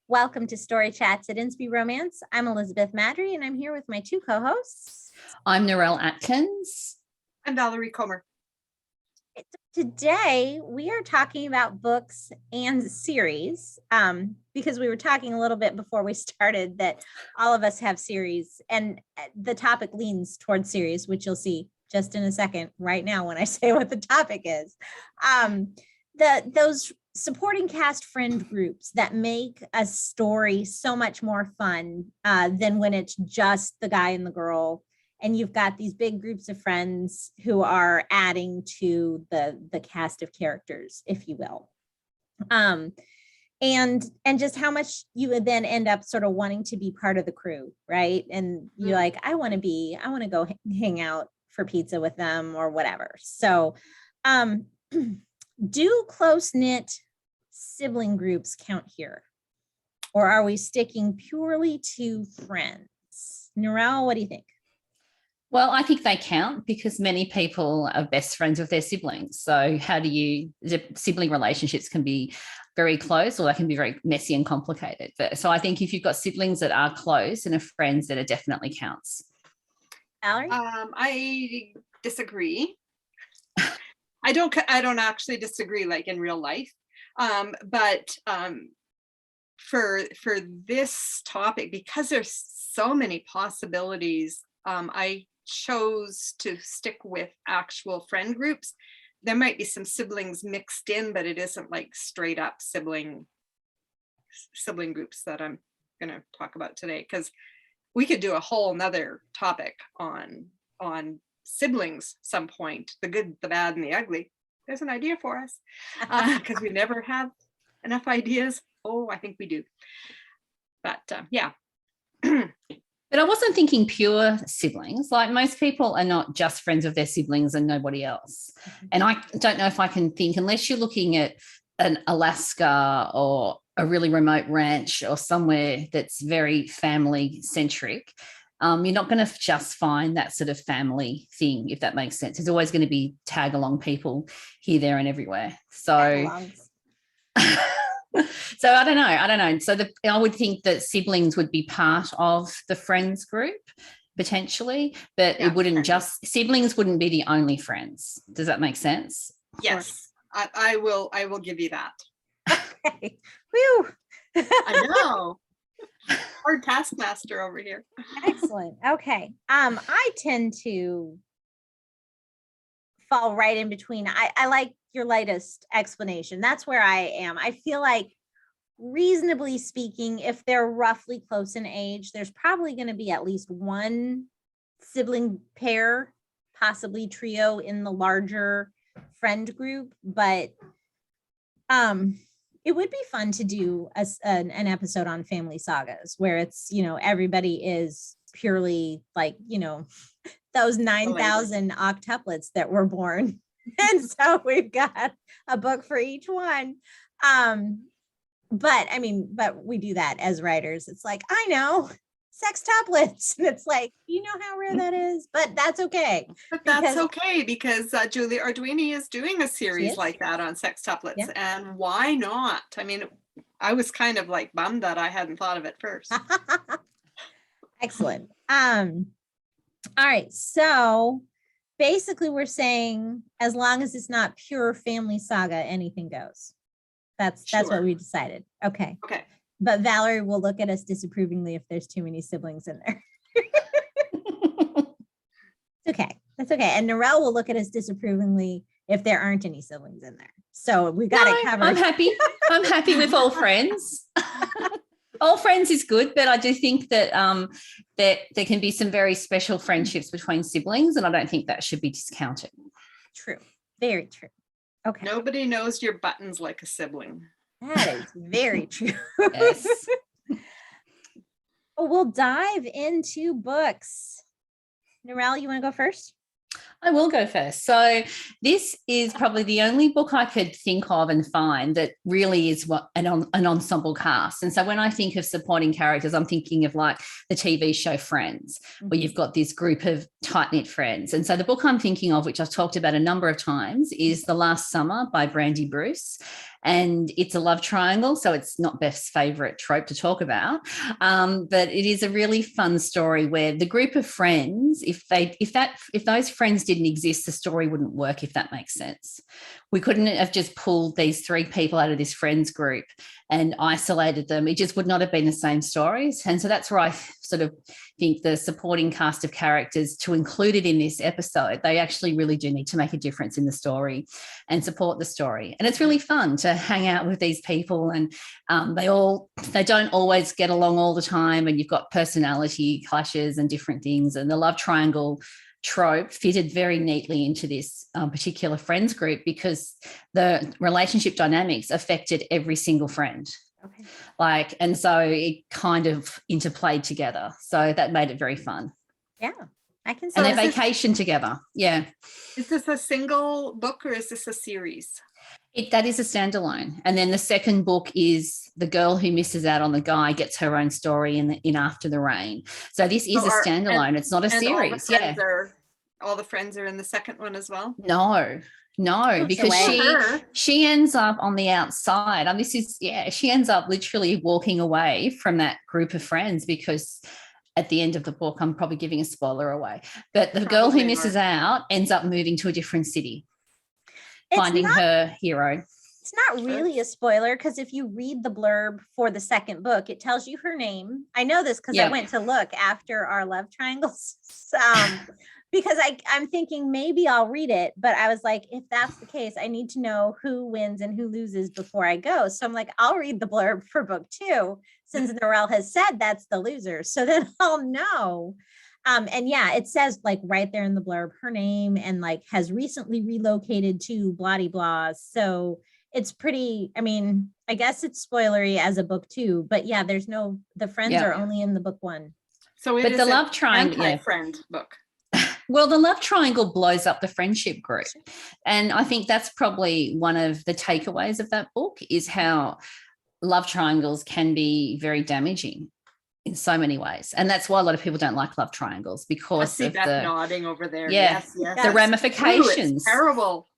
Welcome to Story Chats at Inspy Romance. I'm Elizabeth Maddrey, and I'm here with my two co-hosts. I'm Narelle Atkins. I'm Valerie Comer. Today, we are talking about books and series because we were talking a little bit before we started that all of us have series, and the topic leans towards series, which you'll see just in a second right now when I say what the topic is. Those supporting cast friend groups that make a story so much more fun than when it's just the guy and the girl, and you've got these big groups of friends who are adding to the cast of characters, if you will. And just how much you would then end up sort of wanting to be part of the crew, right? And you're like, I want to go hang out for pizza with them or whatever. So do close-knit sibling groups count here? Or are we sticking purely to friends? Narelle, what do you think? Well, I think they count because many people are best friends with their siblings. So the sibling relationships can be very close or they can be very messy and complicated. So I think if you've got siblings that are close and are friends, then it definitely counts. Valerie? I disagree. I don't actually disagree like in real life. But for this topic, because there's so many possibilities, I chose to stick with actual friend groups. There might be some siblings mixed in, but it isn't like straight up sibling groups that I'm going to talk about today, because we could do a whole nother topic on siblings some point, the good, the bad, and the ugly. There's an idea for us because we never have enough ideas. Oh, I think we do. But yeah. But I wasn't thinking pure siblings. Like most people are not just friends with their siblings and nobody else. And I don't know if I can think, unless you're looking at an Alaska or a really remote ranch or somewhere that's very family centric, you're not going to just find that sort of family thing, if that makes sense. There's always going to be tag along people here, there, and everywhere. So, so I don't know. So I would think that siblings would be part of the friends group potentially, but it wouldn't siblings wouldn't be the only friends. Does that make sense? Yes, I will give you that. Okay. Whew. I know. Hard taskmaster over here. Excellent. Okay. I tend to fall right in between. I like your latest explanation. That's where I am. I feel like, reasonably speaking, if they're roughly close in age, there's probably going to be at least one sibling pair, possibly trio in the larger friend group. But it would be fun to do an episode on family sagas where it's, everybody is purely like, those 9,000 octuplets that were born. And so we've got a book for each one. But we do that as writers. It's like, I know, sextuplets. And it's like, you know how rare that is, but that's okay. But that's okay because Julie Arduini is doing a series like that on sextuplets. Yeah. And why not? I mean, I was kind of like bummed that I hadn't thought of it first. Excellent. All right. So basically we're saying as long as it's not pure family saga, anything goes. That's what we decided. Okay. Okay. But Valerie will look at us disapprovingly if there's too many siblings in there. Okay. That's okay. And Narelle will look at us disapprovingly if there aren't any siblings in there. So we got it covered. I'm happy. I'm happy with all friends. All friends is good, but I do think that that there can be some very special friendships between siblings, and I don't think that should be discounted. True. Very true. Okay. Nobody knows your buttons like a sibling. That is very true. Yes. We'll dive into books. Narelle, you want to go first? I will go first. So this is probably the only book I could think of and find that really is an ensemble cast. And so when I think of supporting characters, I'm thinking of like the TV show Friends, where you've got this group of tight-knit friends. And so the book I'm thinking of, which I've talked about a number of times, is The Last Summer by Brandy Bruce. and it's a love triangle, so it's not Beth's favorite trope to talk about, but it is a really fun story where the group of friends, if those friends didn't exist, the story wouldn't work, if that makes sense. We couldn't have just pulled these three people out of this friends group and isolated them. It just would not have been the same stories. And so that's where I sort of think the supporting cast of characters, to include it in this episode, they actually really do need to make a difference in the story and support the story. And it's really fun to hang out with these people, and they don't always get along all the time, and you've got personality clashes and different things. And the love triangle trope fitted very neatly into this particular friends group because the relationship dynamics affected every single friend. Okay. And so it kind of interplayed together. So that made it very fun. Yeah, I can see. And they vacation together. Yeah. Is this a single book or is this a series? That is a standalone. And then the second book is the girl who misses out on the guy gets her own story in After the Rain. So this is a standalone. It's not a series. All the friends are in the second one as well? No, because she ends up on the outside. And she ends up literally walking away from that group of friends because at the end of the book, I'm probably giving a spoiler away, but the girl who misses out ends up moving to a different city, finding her hero. It's not really a spoiler because if you read the blurb for the second book, it tells you her name. I know this because I went to look after our love triangles. Because I'm thinking maybe I'll read it, but I was like, if that's the case, I need to know who wins and who loses before I go. So I'm like, I'll read the blurb for book 2 since Narelle has said that's the loser. So then I'll know. And yeah, it says like right there in the blurb, her name, and like has recently relocated to blah blah. So it's pretty, I mean, I guess it's spoilery as a book 2, but yeah, the friends are only in the book 1. So but the love triangle friend book. Well, the love triangle blows up the friendship group. And I think that's probably one of the takeaways of that book is how love triangles can be very damaging in so many ways. And that's why a lot of people don't like love triangles because I see of Beth nodding over there. Yeah, yes. The ramifications. It's terrible.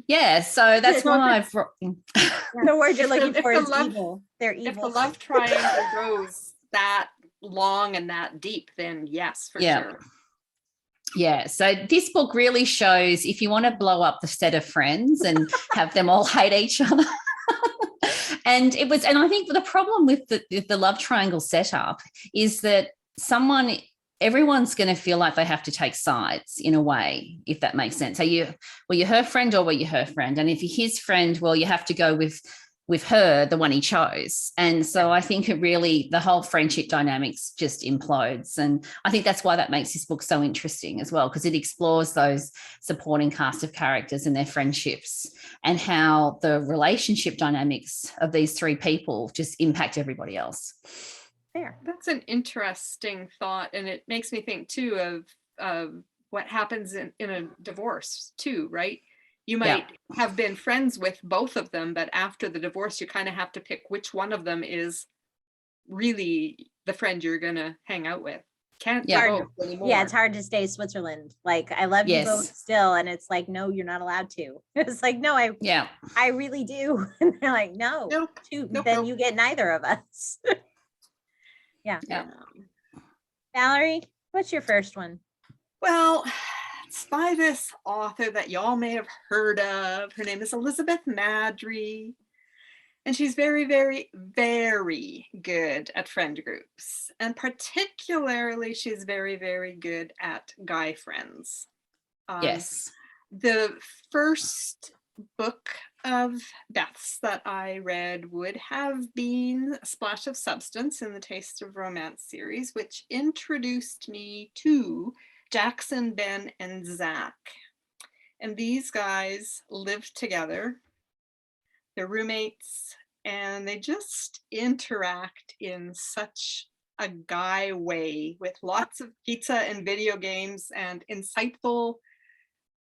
Yeah, so that's why the word you're looking for is evil. They're evil. If the love triangle goes that long and that deep, then yes, for sure. Yeah, so this book really shows if you want to blow up the set of friends and have them all hate each other. And I think the problem with the love triangle setup is that everyone's going to feel like they have to take sides in a way, if that makes sense. Were you her friend or were you her friend? And if you're his friend, well, you have to go with her, the one he chose. And so I think the whole friendship dynamics just implodes. And I think that's why that makes this book so interesting as well, because it explores those supporting cast of characters and their friendships and how the relationship dynamics of these three people just impact everybody else. Fair. That's an interesting thought. And it makes me think too of what happens in a divorce too, right? You might have been friends with both of them, but after the divorce, you kind of have to pick which one of them is really the friend you're going to hang out with. Can't do both anymore. Yeah, it's hard to stay Switzerland. Like, I love you both still. And it's like, no, you're not allowed to. It's like, no, I really do. And they're like, no, then you get neither of us. Yeah. Valerie, what's your first one? Well, it's by this author that y'all may have heard of. Her name is Elizabeth Maddrey. And she's very, very, very good at friend groups. And particularly, she's very, very good at guy friends. Yes. The first book of Beth's that I read would have been A Splash of Substance in the Taste of Romance series, which introduced me to Jackson, Ben, and Zach. And these guys lived together. They're roommates, and they just interact in such a guy way with lots of pizza and video games and insightful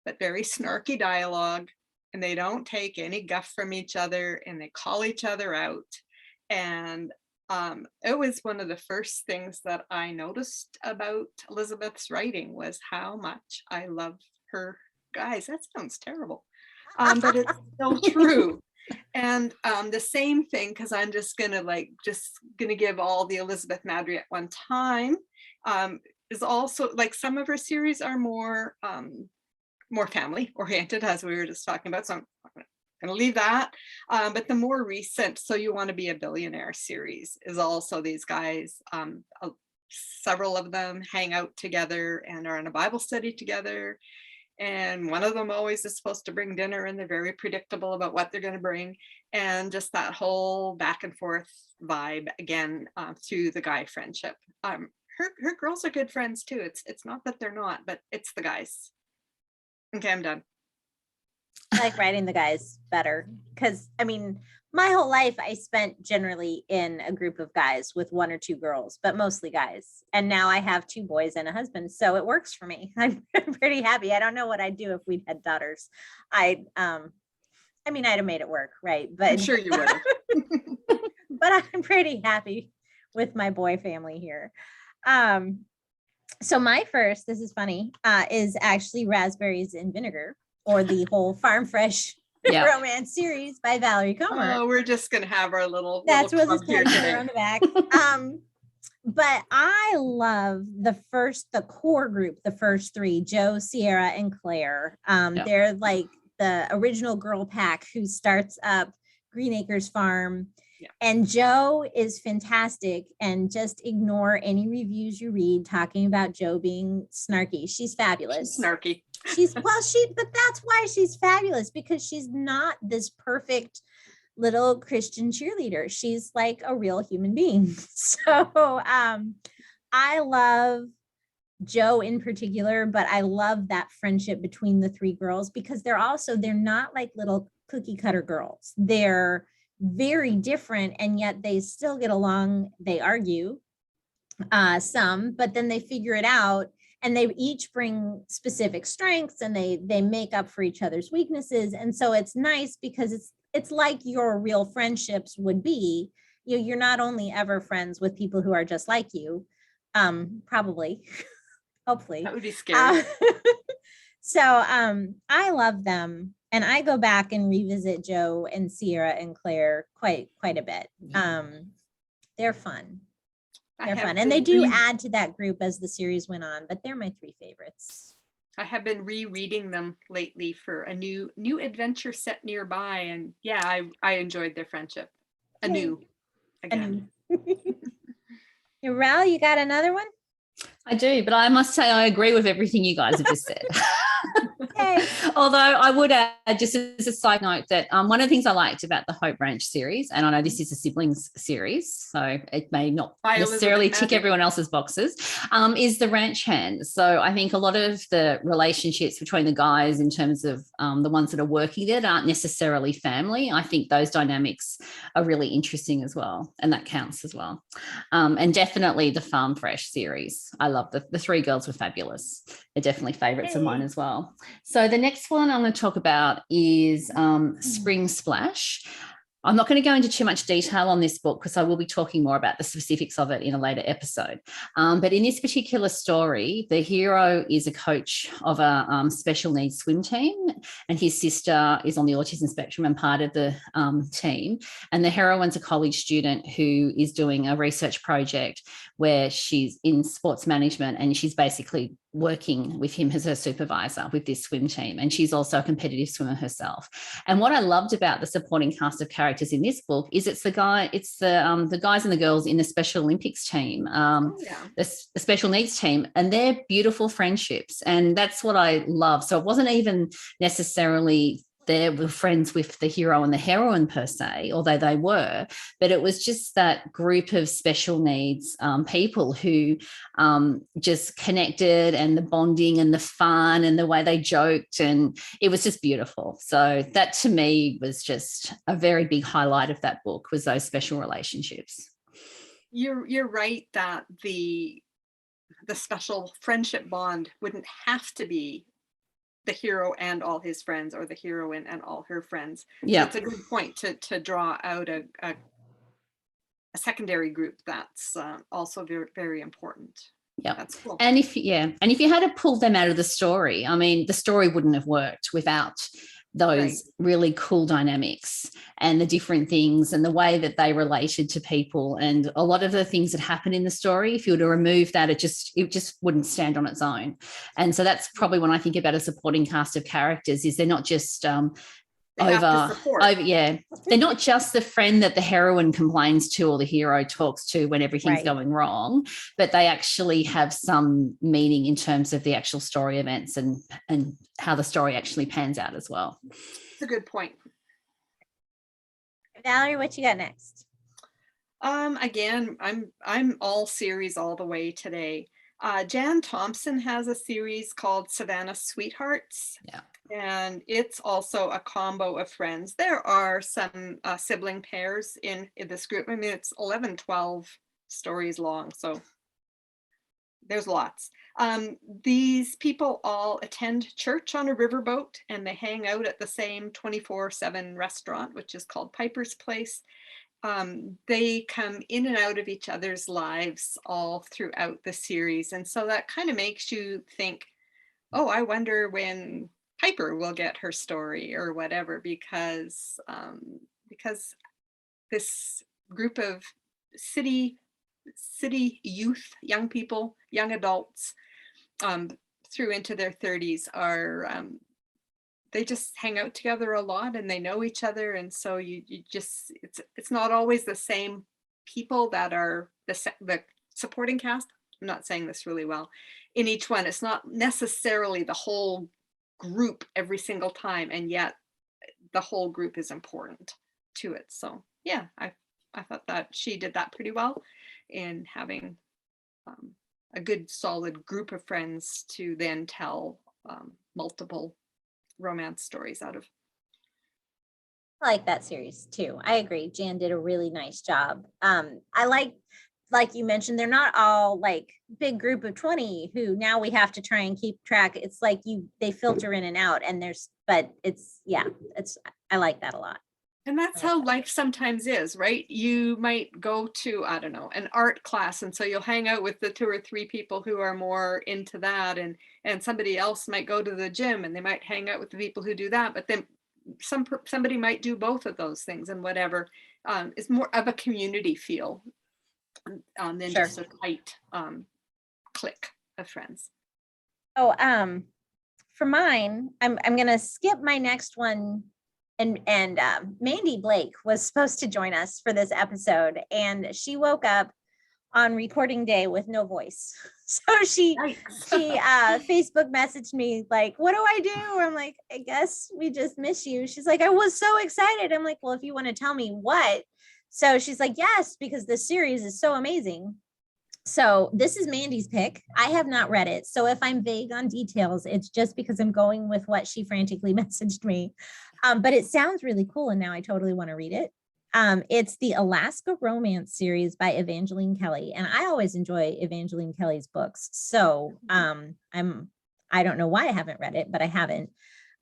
but very snarky dialogue. And they don't take any guff from each other, and they call each other out. And it was one of the first things that I noticed about Elizabeth's writing was how much I love her guys. That sounds terrible, but it's still true. And the same thing, because I'm just gonna give all the Elizabeth Maddrey at one time, is also like some of her series are more family oriented, as we were just talking about. So I'm gonna leave that. But the more recent So You Want to Be a Billionaire series is also these guys, several of them hang out together and are in a Bible study together. And one of them always is supposed to bring dinner, and they're very predictable about what they're going to bring. And just that whole back and forth vibe again, through the guy friendship. Her girls are good friends too. It's not that they're not, but it's the guys. Okay, I'm done. I like writing the guys better because, I mean, my whole life I spent generally in a group of guys with one or two girls, but mostly guys. And now I have 2 boys and a husband, so it works for me. I'm pretty happy. I don't know what I'd do if we'd had daughters. I'd have made it work, right? But I'm sure you would have. But I'm pretty happy with my boy family here. So my first, this is funny, is actually Raspberries and Vinegar, or the whole Farm Fresh romance series by Valerie Comer. Oh, we're just gonna have our That's little Rose's club here character today. on the back. But I love the core group, the first 3, Joe, Sierra, and Claire. They're like the original girl pack who starts up Green Acres Farm. Yeah. And Joe is fantastic, and just ignore any reviews you read talking about Joe being snarky. She's fabulous. She's snarky. But that's why she's fabulous, because she's not this perfect little Christian cheerleader. She's like a real human being. So I love Joe in particular, but I love that friendship between the 3 girls, because they're not like little cookie cutter girls. They're very different, and yet they still get along. They argue some, but then they figure it out, and they each bring specific strengths, and they make up for each other's weaknesses. And so it's nice because it's like your real friendships would be. You're not only ever friends with people who are just like you, probably, hopefully. That would be scary. So I love them. And I go back and revisit Joe and Sierra and Claire quite a bit. They're fun. They're fun. And they do add to that group as the series went on, but they're my 3 favorites. I have been rereading them lately for a new adventure set nearby. And yeah, I enjoyed their friendship. Again. Narelle, you got another one? I do, but I must say I agree with everything you guys have just said. Okay. Although I would add, just as a side note, that one of the things I liked about the Hope Ranch series, and I know this is a siblings series, so it may not necessarily tick everyone else's boxes, is the ranch hand. So I think a lot of the relationships between the guys, in terms of the ones that are working there, aren't necessarily family. I think those dynamics are really interesting as well, and that counts as well. And definitely the Farm Fresh series. I love the 3 girls were fabulous. They're definitely favorites of mine as well. So the next one I'm going to talk about is Spring Splash. I'm not going to go into too much detail on this book because I will be talking more about the specifics of it in a later episode. But in this particular story, the hero is a coach of a special needs swim team, and his sister is on the autism spectrum and part of the team. And the heroine's a college student who is doing a research project where she's in sports management, and she's basically working with him as her supervisor with this swim team. And she's also a competitive swimmer herself. And what I loved about the supporting cast of characters in this book is it's the guys and the girls in the Special Olympics team, the special needs team, and they're beautiful friendships. And that's what I love. So it wasn't even necessarily they were friends with the hero and the heroine per se, although they were, but it was just that group of special needs people who just connected, and the bonding and the fun and the way they joked, and it was just beautiful. So that to me was just a very big highlight of that book, was those special relationships. You're right that the special friendship bond wouldn't have to be the hero and all his friends, or the heroine and all her friends. Yeah, so it's a good point to draw out a secondary group that's also very, very important. Yeah, that's cool. And if you had to pull them out of the story, I mean, the story wouldn't have worked without those really cool dynamics and the different things and the way that they related to people, and a lot of the things that happen in the story, if you were to remove that, it just wouldn't stand on its own. And so that's probably when I think about a supporting cast of characters, is they're not just they're not just the friend that the heroine complains to or the hero talks to when everything's going wrong, but they actually have some meaning in terms of the actual story events and how the story actually pans out as well. It's a good point. Valerie, what you got next? Again, I'm all series all the way today. Jan Thompson has a series called Savannah Sweethearts. Yeah. And it's also a combo of friends. There are some sibling pairs in this group. I mean, it's 11, 12 stories long, so there's lots. These people all attend church on a riverboat, and they hang out at the same 24/7 restaurant, which is called Piper's Place. They come in and out of each other's lives all throughout the series. And so that kind of makes you think, oh, I wonder when Piper will get her story or whatever, because this group of city youth, young people, young adults, through into their 30s are they just hang out together a lot and they know each other. And so you just, it's not always the same people that are the supporting cast. I'm not saying this really well. In each one, it's not necessarily the whole group every single time, and yet the whole group is important to it. So yeah, I thought that she did that pretty well in having a good solid group of friends to then tell multiple romance stories out of. I like that series too. I agree. Jan did a really nice job. I like you mentioned, they're not all like big group of 20 who now we have to try and keep track. It's like they filter in and out, and I like that a lot. And that's how life sometimes is, right? You might go to, I don't know, an art class, and so you'll hang out with the 2 or 3 people who are more into that, and somebody else might go to the gym and they might hang out with the people who do that, but then somebody might do both of those things, and whatever is more of a community feel than just a tight clique of friends. Oh, for mine, I'm gonna skip my next one. And Mandi Blake was supposed to join us for this episode, and she woke up on recording day with no voice. So she Facebook messaged me like, what do I do? I'm like, I guess we just miss you. She's like, I was so excited. I'm like, well, if you want to tell me what. So she's like, yes, because this series is so amazing. So this is Mandi's pick. I have not read it. So if I'm vague on details, it's just because I'm going with what she frantically messaged me. But it sounds really cool, and now I totally want to read it. It's the Alaska Romance series by Evangeline Kelly. And I always enjoy Evangeline Kelly's books. So I don't know why I haven't read it, but I haven't.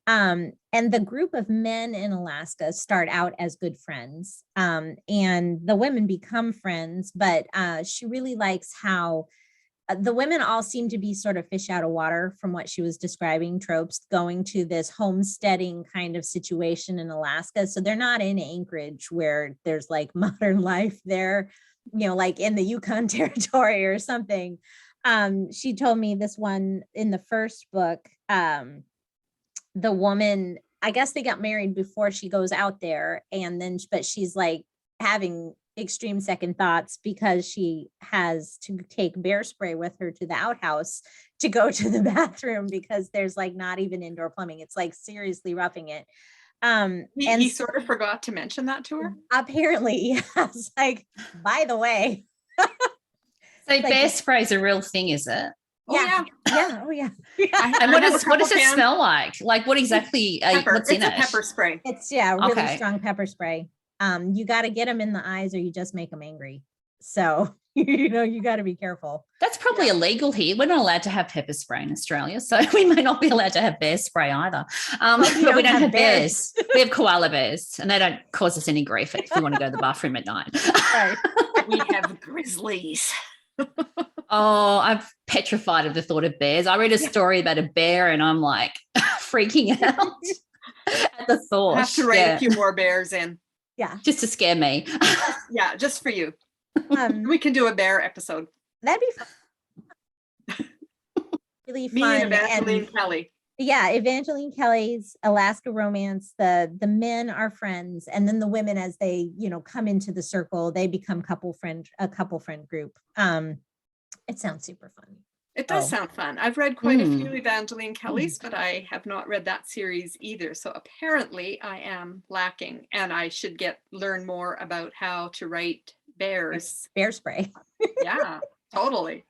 And the group of men in Alaska start out as good friends, and the women become friends, but she really likes how the women all seem to be sort of fish out of water from what she was describing, tropes, going to this homesteading kind of situation in Alaska. So they're not in Anchorage where there's like modern life there, like in the Yukon Territory or something. She told me this one in the first book, the woman, I guess they got married before she goes out there, but she's like having extreme second thoughts because she has to take bear spray with her to the outhouse to go to the bathroom because there's like not even indoor plumbing. It's like seriously roughing it. He sort of forgot to mention that to her. Apparently, yes. Like, by the way. So like, bear spray is a real thing, is it? Yeah. Oh yeah. And what does it smell like? Like what exactly? What's in it? Pepper spray. It's really strong pepper spray. You got to get them in the eyes, or you just make them angry. So you got to be careful. That's probably illegal here. We're not allowed to have pepper spray in Australia, so we may not be allowed to have bear spray either. But we don't have bears. We have koala bears, and they don't cause us any grief if we want to go to the bathroom at night. Right. We have grizzlies. Oh, I'm petrified of the thought of bears. I read a story about a bear and I'm like freaking out. At the thought. I have to write yeah. a few more bears in. Yeah. Just to scare me. Yeah, just for you. Um, We can do a bear episode. that'd be fun. Really Me fun. and Evangeline Kelly. Yeah, Evangeline Kelly's Alaska Romance. The men are friends, and then the women, as they come into the circle, they become a couple friend group. It sounds super fun. It does sound fun. I've read quite a few Evangeline Kellys, but I have not read that series either. So apparently I am lacking, and I should learn more about how to write bears. Bear spray. Yeah, totally.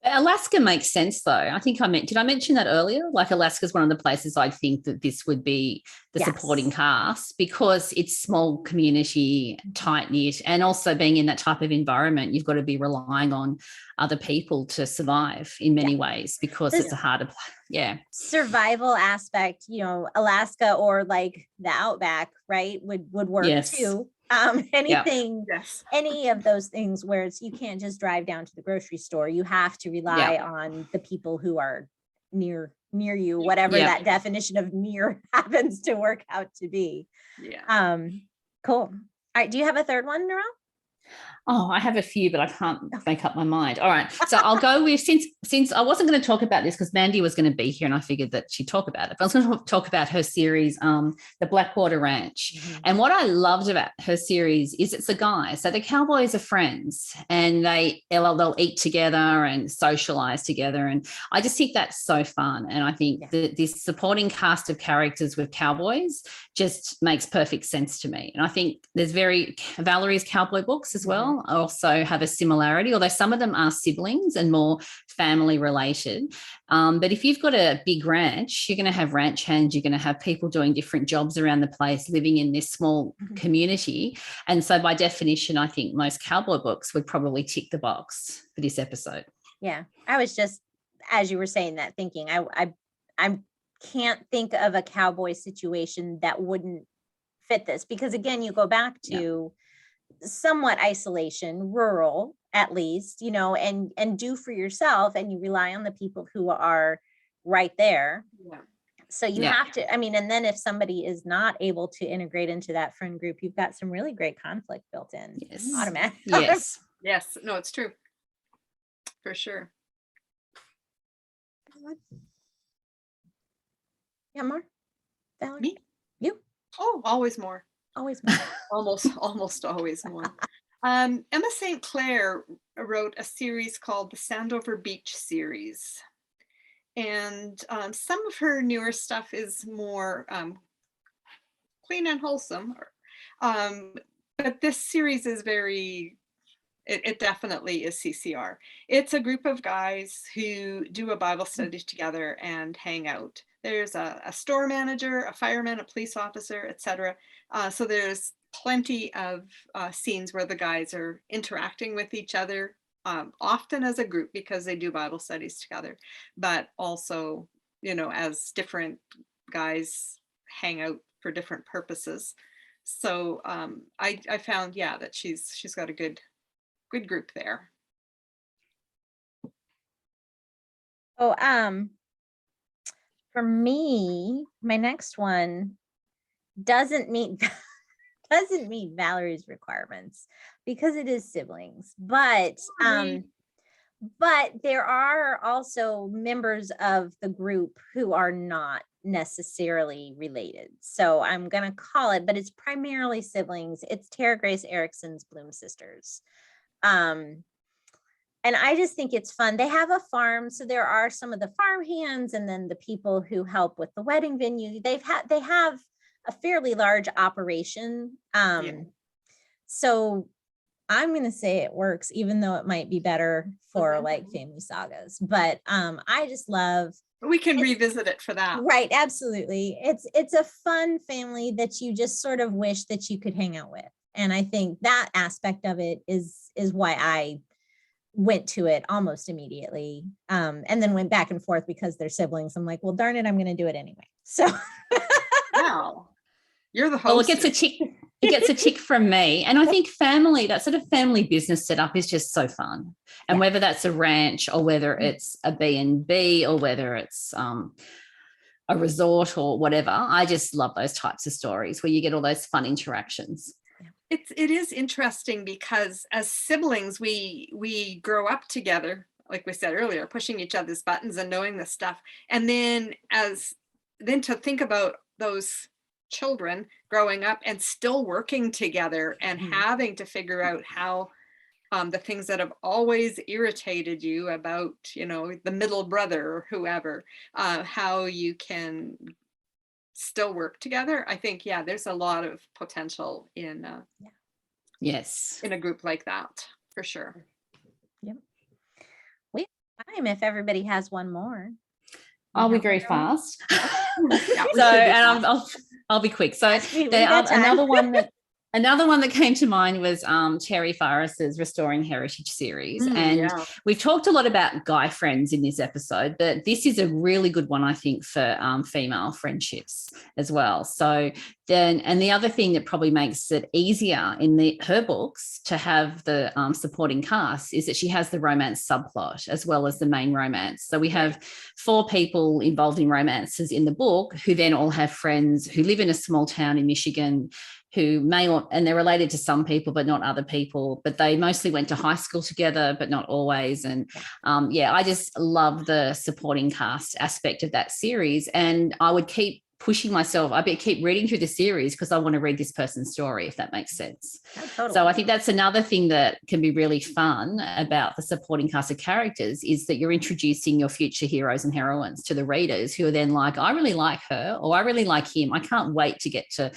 Alaska makes sense, though. I think did I mention that earlier? Like, Alaska is one of the places I think that this would be the supporting cast, because it's small community, tight knit, and also being in that type of environment, you've got to be relying on other people to survive in many ways, because it's a harder place. Yeah. Survival aspect, Alaska or like the outback, right, would work too. Anything, any of those things where you can't just drive down to the grocery store. You have to rely on the people who are near you, whatever that definition of near happens to work out to be. Yeah. Cool. All right. Do you have a third one, Narelle? Oh, I have a few, but I can't make up my mind. All right. So I'll go with, since I wasn't going to talk about this because Mandi was going to be here and I figured that she'd talk about it, but I was going to talk about her series, the Blackwater Ranch. Mm-hmm. And what I loved about her series is it's a guy. So the cowboys are friends and they'll eat together and socialize together. And I just think that's so fun. And I think that this supporting cast of characters with cowboys just makes perfect sense to me. And I think there's Valerie's cowboy books as well also have a similarity, although some of them are siblings and more family related. But if you've got a big ranch, you're going to have ranch hands, you're going to have people doing different jobs around the place, living in this small community. And so by definition, I think most cowboy books would probably tick the box for this episode. Yeah. I was just, as you were saying that, thinking I can't think of a cowboy situation that wouldn't fit this, because again, you go back to somewhat isolation, rural at least, and do for yourself, and you rely on the people who are right there. Yeah. So you have to, and then if somebody is not able to integrate into that friend group, you've got some really great conflict built in. Yes. Automatic. Yes. Yes. No, it's true. For sure. Yeah, more? Valerie? Me? You? Oh, always more. Always more. almost always more. Emma St. Clair wrote a series called the Sandover Beach series. And some of her newer stuff is more clean and wholesome. But this series is it definitely is CCR. It's a group of guys who do a Bible study together and hang out. There's a store manager, a fireman, a police officer, etc. So there's plenty of scenes where the guys are interacting with each other, often as a group because they do Bible studies together, but also, as different guys hang out for different purposes. So I found, that she's got a good group there. Oh, for me, my next one doesn't meet Valerie's requirements because it is siblings, but there are also members of the group who are not necessarily related. So I'm going to call it, but it's primarily siblings. It's Tara Grace Erickson's Bloom sisters. And I just think it's fun. They have a farm. So there are some of the farm hands and then the people who help with the wedding venue. They have a fairly large operation. So I'm going to say it works, even though it might be better for like family sagas. But I just love. We can revisit it for that. Right. Absolutely. It's a fun family that you just sort of wish that you could hang out with. And I think that aspect of it is why I went to it almost immediately, and then went back and forth because they're siblings. I'm like, well, darn it, I'm going to do it anyway. So, wow, you're the host. Well, it gets a tick from me, and I think that sort of family business setup is just so fun. And whether that's a ranch or whether it's a B&B or whether it's a resort or whatever. I just love those types of stories where you get all those fun interactions. It is interesting because as siblings, we grow up together, like we said earlier, pushing each other's buttons and knowing this stuff. And then to think about those children growing up and still working together and having to figure out how the things that have always irritated you about, the middle brother or whoever, how you can still work together. I think, there's a lot of potential in yes, in a group like that, for sure. Yep. We have time if everybody has one more. I'll be very fast. Yeah, So, and I'll be quick. So another one that came to mind was Terry Farris's Restoring Heritage series. And we've talked a lot about guy friends in this episode, but this is a really good one, I think, for female friendships as well. So and the other thing that probably makes it easier in her books to have the supporting cast is that she has the romance subplot as well as the main romance. So we have 4 people involved in romances in the book who then all have friends who live in a small town in Michigan, who and they're related to some people, but not other people, but they mostly went to high school together, but not always. And I just love the supporting cast aspect of that series. And I would keep pushing myself. Keep reading through the series because I want to read this person's story, if that makes sense. Oh, totally. So I think that's another thing that can be really fun about the supporting cast of characters is that you're introducing your future heroes and heroines to the readers who are then like, I really like her, or I really like him. I can't wait to get to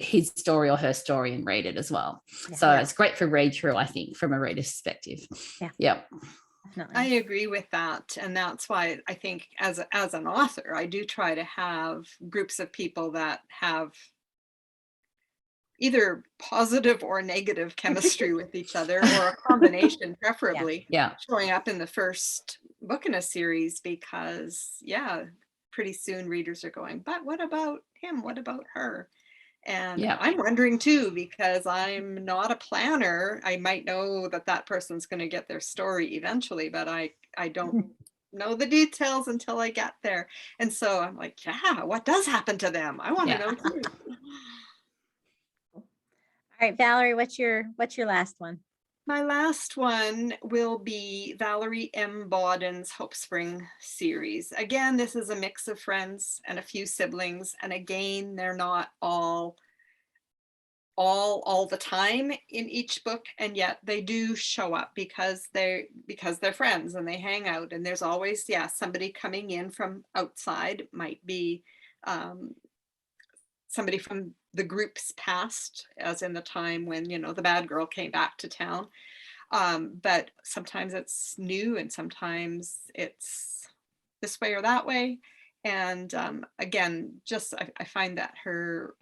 his story or her story and read it as well. So it's great for read through, I think, from a reader's perspective. Yeah. Definitely. I agree with that. And that's why I think as an author, I do try to have groups of people that have either positive or negative chemistry with each other, or a combination, preferably, showing up in the first book in a series, because pretty soon readers are going, but what about him? What about her? And I'm wondering too, because I'm not a planner. I might know that person's going to get their story eventually, but I don't know the details until I get there. And so I'm like, what does happen to them? I want to know too. All right, Valerie, what's your last one? My last one will be Valerie M. Bodden's Hope Spring series. Again, this is a mix of friends and a few siblings. And again, they're not all the time in each book, and yet they do show up because they're friends and they hang out. And there's always, somebody coming in from outside, might be somebody from the group's past, as in the time when, the bad girl came back to town. But sometimes it's new and sometimes it's this way or that way. And again, just I find that her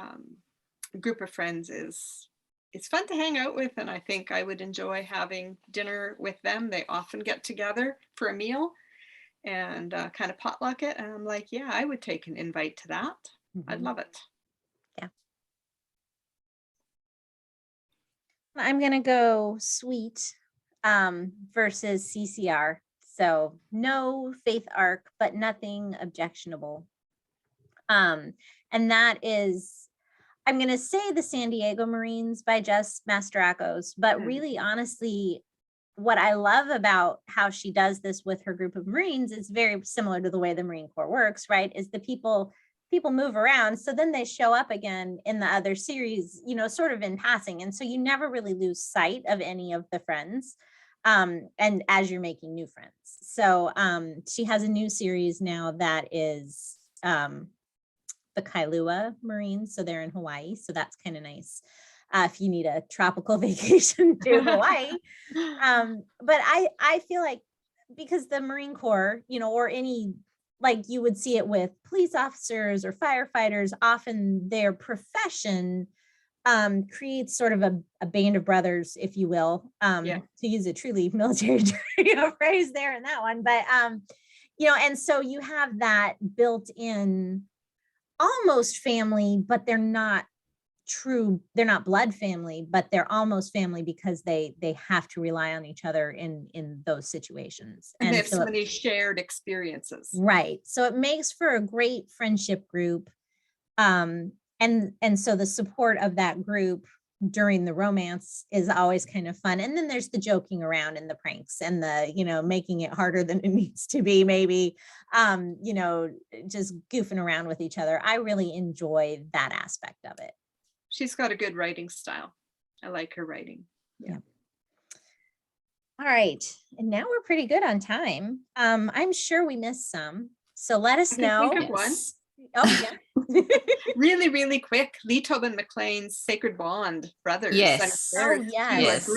group of friends it's fun to hang out with, and I think I would enjoy having dinner with them. They often get together for a meal and kind of potluck it. And I'm like, I would take an invite to that. I'd love it. I'm going to go sweet versus CCR. So no faith arc, but nothing objectionable. And that is, I'm going to say the San Diego Marines by Jess Mastorakos, but really honestly, what I love about how she does this with her group of Marines is very similar to the way the Marine Corps works, right? Is the people move around. So then they show up again in the other series, sort of in passing. And so you never really lose sight of any of the friends. And as you're making new friends. So she has a new series now that is the Kailua Marines. So they're in Hawaii. So that's kind of nice. If you need a tropical vacation to Hawaii. But I feel like because the Marine Corps, or any, like you would see it with police officers or firefighters, often their profession creates sort of a band of brothers, if you will, to use a truly military phrase there in that one. But, and so you have that built in almost family, but they're not they're not blood family, but they're almost family because they have to rely on each other in those situations. And they have so so many shared experiences. right. So it makes for a great friendship group. And so the support of that group during the romance is always kind of fun. And then there's the joking around and the pranks and the, making it harder than it needs to be, maybe, just goofing around with each other. I really enjoy that aspect of it. She's got a good writing style. I like her writing. Yeah. All right. And now we're pretty good on time. I'm sure we missed some. So let us know. Think of one. Oh, yeah. Really, really quick. Lee Tobin McClain's Sacred Bond brothers. Yes. Oh, yes.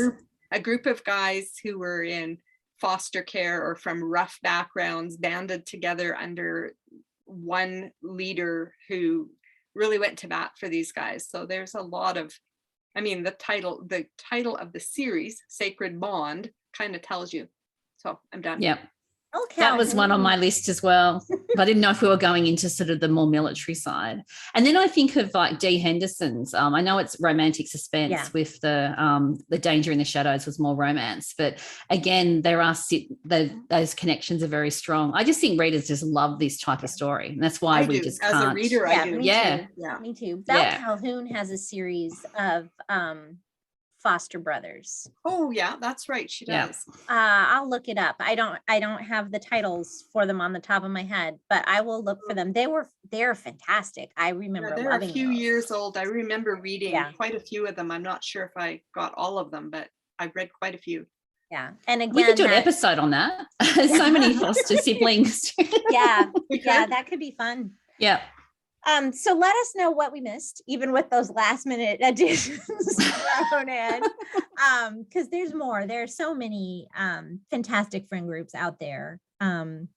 A group of guys who were in foster care or from rough backgrounds banded together under one leader who really went to bat for these guys. So there's a lot of, the title of the series, Sacred Bond, kind of tells you. So I'm done. Yep. Okay. That was one on my list as well. But I didn't know if we were going into sort of the more military side. And then I think of like Dee Henderson's. I know it's romantic suspense with the Danger in the Shadows was more romance. But again, those connections are very strong. I just think readers just love this type of story. And that's why we just can't. As a reader, I do. Yeah. Me too. Belle Calhoune has a series of foster brothers. Oh yeah, that's right, she does. I'll look it up. I don't have the titles for them on the top of my head, but I will look for them. They're fantastic. I remember they're loving a few those. years old. I remember reading quite a few of them. I'm not sure if I got all of them, but I've read quite a few. Yeah. And again, we could do an episode on that. So many foster siblings. Yeah, that could be fun. Yeah. So let us know what we missed, even with those last minute additions thrown in. Because there's more. There are so many fantastic friend groups out there. And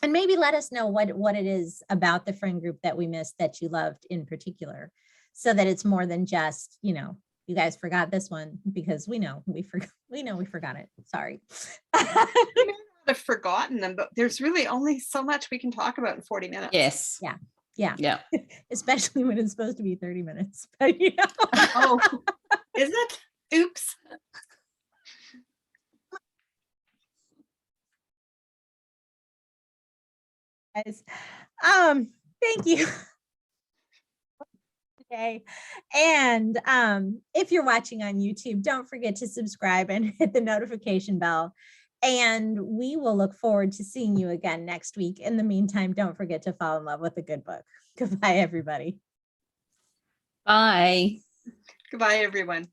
maybe let us know what it is about the friend group that we missed that you loved in particular, so that it's more than just, you guys forgot this one, because we know we forgot it. Sorry. I've forgotten them, but there's really only so much we can talk about in 40 minutes. Yes. Yeah. Especially when it's supposed to be 30 minutes. But Oh, is it? Oops. Guys, thank you. Okay. And if you're watching on YouTube, don't forget to subscribe and hit the notification bell. And we will look forward to seeing you again next week. In the meantime, don't forget to fall in love with a good book. Goodbye, everybody. Bye. Goodbye, everyone.